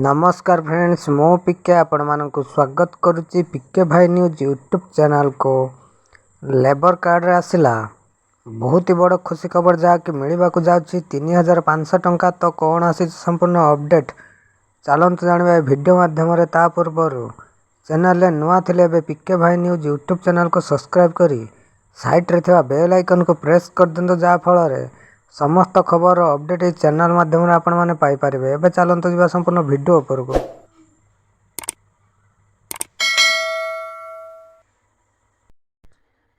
नमस्कार फ्रेंड्स, मो पिके आपण मानक स्वागत करुच्ची पिके भाई न्यूज यूट्यूब चैनल को। लेबर कार्ड रे आसिला बहुत ही बड़ खुशी खबर जहाँकि मिलवा जाऊँगी 3500 टंका। तो कौन आसी संपूर्ण अपडेट चलते जानवा वीडियो माध्यम ता पूर्वर चैनल नुआ थिले पिके भाई न्यूज यूट्यूब चैनल को सब्सक्राइब करी साइट रे थिबा बेल आइकन को प्रेस कर दिंतु, जहाँ फल समस्त खबर अपडेट इस चैनल माध्यम आपण मैंने पाइपर। एवं चलते जा संपूर्ण वीडियो उपर को।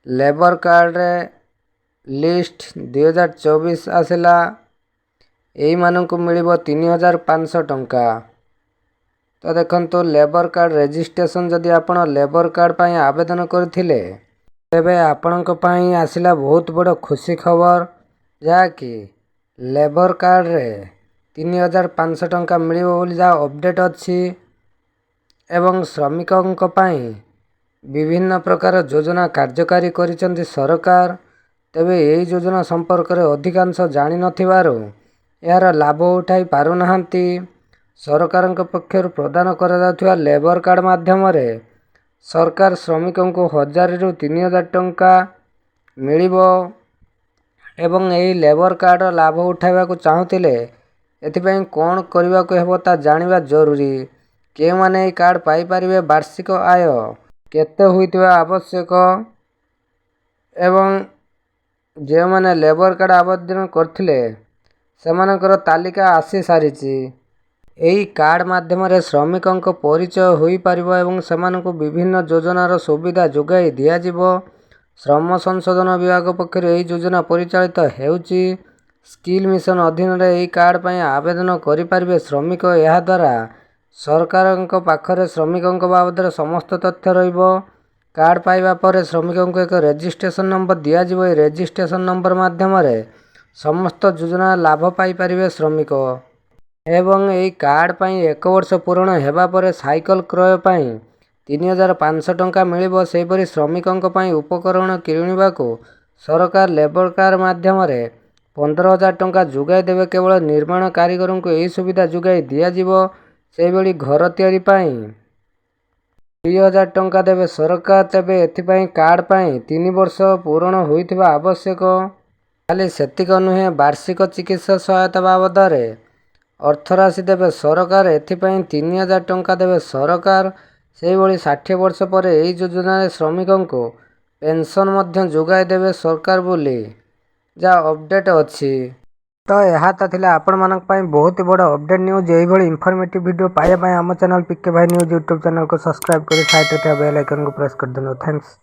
लेबर कार्ड रे लिस्ट 2024 आसला। यही मानक मिल 3500 टंका। तो देखो लेबर कार्ड रजिस्ट्रेशन जदि आपण लेबर कार्ड पाई आवेदन करथिले तेबे आपणक पाई आसिला बहुत बड़ खुशी खबर, जहाँकि लेबर कार्ड रे 3500 टंका मिलिबो बोली जहाँ अपडेट अच्छी। एवं श्रमिकों पाई विभिन्न प्रकार योजना कार्यकारी करिसेंती सरकार। तेबे यही योजना संपर्क में अधिकांश जानी नथिबारु यार लाभ उठाई पारु नाहंती। सरकार पक्षर प्रदान करा जाउथुवा लेबर कार्ड माध्यम रे सरकार श्रमिकों को 1000 रु 3000 टंका मिलिबो। एवं यही लेबर कार्ड लाभ उठाइबा को चाहुतिले एथिपाई कौन करबा को हेबो ता जानिबा जरूरी। के माने कार्ड पाई परिबे, वार्षिक आय केते होइतिबा आवश्यक, एवं जे माने लेबर कार्ड आवेदन करथिले सेमानकर तालिका आसी सारिछि। एही कार्ड माध्यम रे श्रमिकों को परिचय होई परिबो एवं सेमानकु विभिन्न योजनार सुविधा जोगाई दिया जिवो। श्रम संशोधन विभाग पक्षर यही योजना परिचालित हेउची। स्किल मिशन अधीन रे यही कार्ड पाई आवेदन करि परिबे श्रमिक। यह द्वारा सरकार पाखरे श्रमिकों बाबद समस्त तथ्य रहिबो। कार्ड पाइबा पर श्रमिकों को एक रजिस्ट्रेशन नंबर दिया जिवो। ए रजिस्ट्रेशन नंबर माध्यम रे समस्त योजना लाभ पाई परिबे श्रमिक। एवं यही कार्ड पाई 1 वर्ष पूर्ण हेबा पर साइकल क्रय पाई 3500 टंका मिलिबो। सेहीपरि श्रमिकों पाई उपकरण किणवा को सरकार लेबर कार्ड माध्यम रे 15000 टंका जोगाई देवे। केवल निर्माण कारीगर को यही सुविधा जोगाई दिया जिवो। सेहीभଳି घर तैयारी पाई 3000 टंका देवे सरकार। तेबे एथिपाई कार्ड पाई 3 वर्ष पूर्ण होइथिबा आवश्यक। खाली सेतिक नुहे, वार्षिक चिकित्सा सहायता बाबद रे अर्थराशि देवे सरकार। एथिपाई 3000 टंका देवे सरकार। सेहीभଳି 60 वर्ष पर यही योजना श्रमिकों को पेंशन मध्य जोगाई देवे सरकार बोली जहाँ अपडेट अच्छी। तो यह था आपण मानक पाई बहुत ही बड़ा अपडेट न्यूज। यही इनफॉर्मेटिव वीडियो पाइबा आम चैनल पिके भाई न्यूज यूट्यूब चैनल को सब्सक्राइब कर साइड बेल आइकन को प्रेस कर देना। थैंक्स।